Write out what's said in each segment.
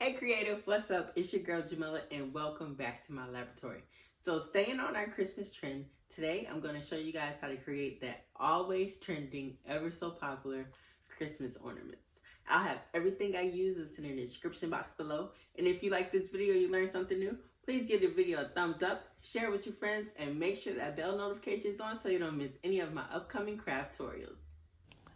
Hey creative, what's up? It's your girl Jamila and welcome back to my laboratory. So staying on our Christmas trend, today I'm going to show you guys how to create that always trending, ever so popular Christmas ornaments. I'll have everything I use listed in the description box below. And if you like this video, you learned something new, please give the video a thumbs up, share it with your friends, and make sure that bell notification is on so you don't miss any of my upcoming craft tutorials.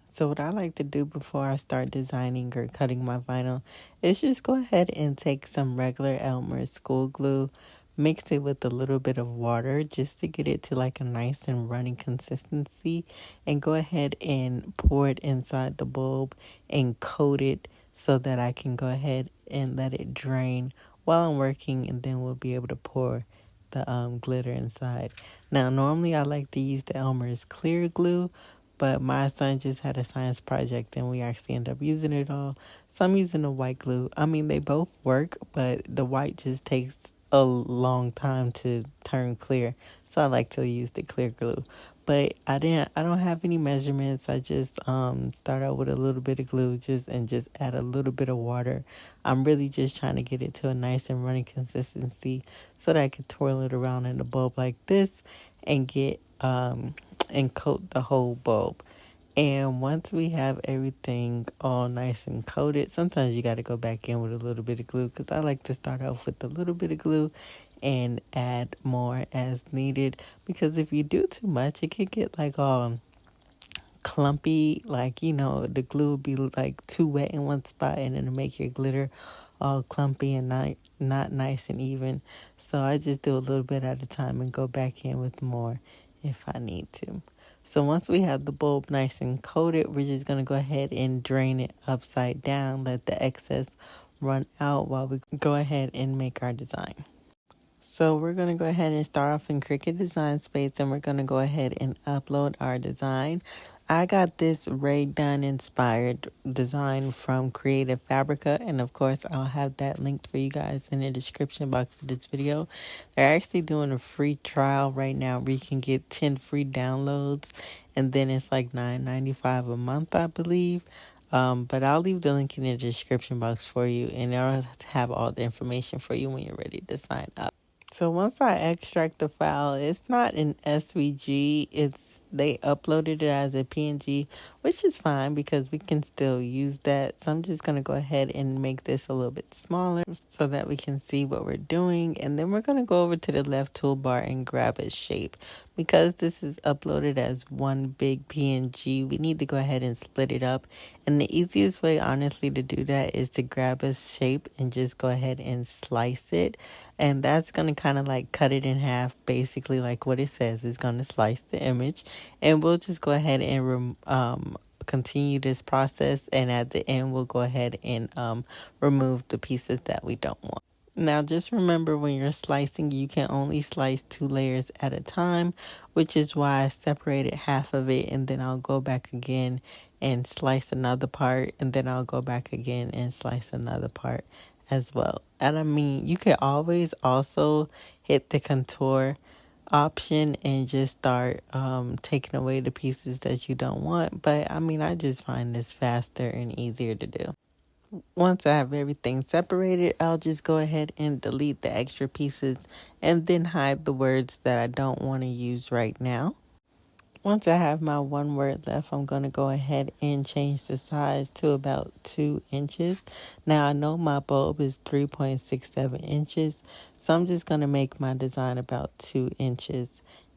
So what I like to do before I start designing or cutting my vinyl is just go ahead and take some regular Elmer's school glue, mix it with a little bit of water just to get it to like a nice and runny consistency, and go ahead and pour it inside the bulb and coat it so that I can go ahead and let it drain while I'm working, and then we'll be able to pour the glitter inside. Now normally I like to use the Elmer's clear glue, but my son just had a science project and we actually end up using it all. So I'm using the white glue. I mean, they both work, but the white just takes a long time to turn clear. So I like to use the clear glue. But I don't have any measurements. I just start out with a little bit of glue just add a little bit of water. I'm really just trying to get it to a nice and runny consistency so that I can twirl it around in the bulb like this and get and coat the whole bulb. And once we have everything all nice and coated, sometimes you got to go back in with a little bit of glue, because I like to start off with a little bit of glue and add more as needed, because if you do too much, it can get like all clumpy, like, the glue will be like too wet in one spot and it'll make your glitter all clumpy and not nice and even. So I just do a little bit at a time and go back in with more if I need to. So once we have the bulb nice and coated, we're just going to go ahead and drain it upside down, let the excess run out while we go ahead and make our design. So we're going to go ahead and start off in Cricut Design Space, and we're going to go ahead and upload our design. I got this Rae Dunn inspired design from Creative Fabrica, and of course I'll have that linked for you guys in the description box of this video. They're actually doing a free trial right now where you can get 10 free downloads, and then it's like $9.95 a month, I believe. But I'll leave the link in the description box for you, and I'll have all the information for you when you're ready to sign up. So once I extract the file, it's not an SVG, they uploaded it as a PNG, which is fine because we can still use that. So I'm just going to go ahead and make this a little bit smaller so that we can see what we're doing. And then we're going to go over to the left toolbar and grab a shape. Because this is uploaded as one big PNG, we need to go ahead and split it up. And the easiest way, honestly, to do that is to grab a shape and just go ahead and slice it. And that's going to kind of like cut it in half, basically like what it says. It's going to slice the image. And we'll just go ahead and continue this process. And at the end, we'll go ahead and remove the pieces that we don't want. Now, just remember when you're slicing, you can only slice 2 layers at a time, which is why I separated half of it, and then I'll go back again and slice another part, and then I'll go back again and slice another part as well. And I mean, you can always also hit the contour option and just start taking away the pieces that you don't want, but I mean, I just find this faster and easier to do. Once I have everything separated, I'll just go ahead and delete the extra pieces and then hide the words that I don't want to use right now. Once I have my one word left, I'm going to go ahead and change the size to about 2 inches. Now, I know my bulb is 3.67 inches, so I'm just going to make my design about 2 inches.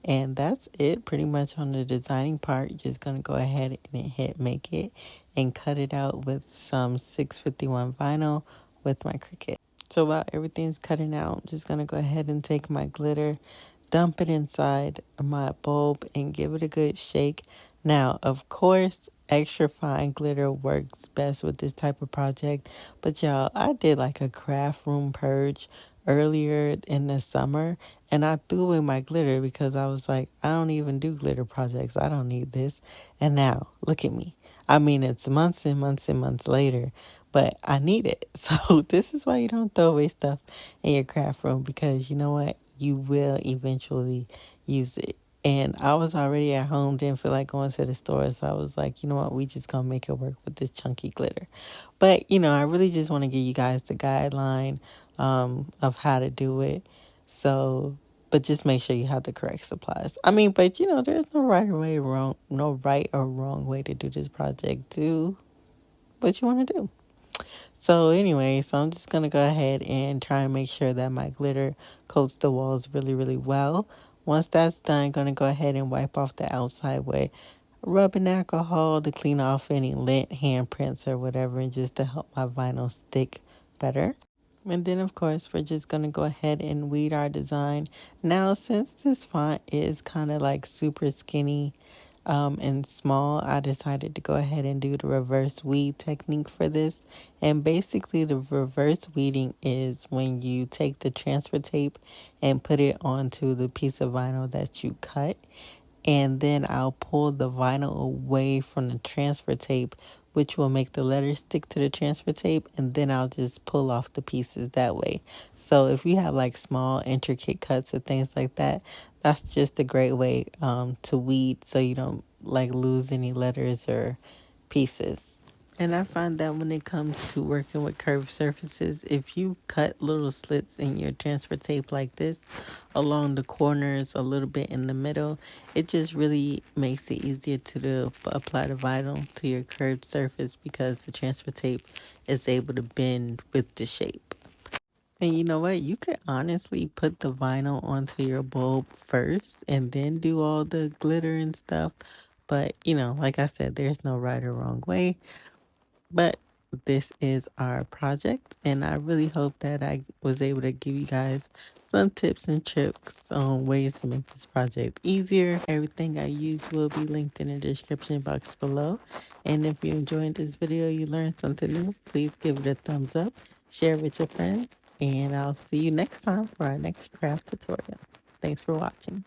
And that's it pretty much on the designing part. Just going to go ahead and hit make it and cut it out with some 651 vinyl with my Cricut. So while everything's cutting out, I'm just going to go ahead and take my glitter, dump it inside my bulb, and give it a good shake. Now, of course, extra fine glitter works best with this type of project. But y'all, I did like a craft room purge earlier in the summer, and I threw away my glitter because I was like, I don't even do glitter projects. I don't need this. And now, look at me. I mean, it's months and months and months later, but I need it. So this is why you don't throw away stuff in your craft room, because you know what? You will eventually use it. And I was already at home, didn't feel like going to the store. So I was like, you know what, we just gonna make it work with this chunky glitter. But, I really just want to give you guys the guideline of how to do it. So, but just make sure you have the correct supplies. I mean, but there's no right or wrong way to do this project. Do what you want to do. So anyway, I'm just going to go ahead and try and make sure that my glitter coats the walls really, really well. Once that's done, I'm going to go ahead and wipe off the outside with rubbing alcohol to clean off any lint, handprints, or whatever, and just to help my vinyl stick better. And then, of course, we're just going to go ahead and weed our design. Now, since this font is kind of like super skinny and small, I decided to go ahead and do the reverse weed technique for this. And basically, the reverse weeding is when you take the transfer tape and put it onto the piece of vinyl that you cut. And then I'll pull the vinyl away from the transfer tape, which will make the letters stick to the transfer tape, and then I'll just pull off the pieces that way. So if you have like small intricate cuts or things like that, that's just a great way to weed so you don't like lose any letters or pieces. And I find that when it comes to working with curved surfaces, if you cut little slits in your transfer tape like this, along the corners, a little bit in the middle, it just really makes it easier to apply the vinyl to your curved surface because the transfer tape is able to bend with the shape. And you know what? You could honestly put the vinyl onto your bulb first and then do all the glitter and stuff. But, like I said, there's no right or wrong way. But this is our project, and I really hope that I was able to give you guys some tips and tricks on ways to make this project easier. Everything I use will be linked in the description box below. And if you enjoyed this video, you learned something new, please give it a thumbs up, share it with your friends, and I'll see you next time for our next craft tutorial. Thanks for watching.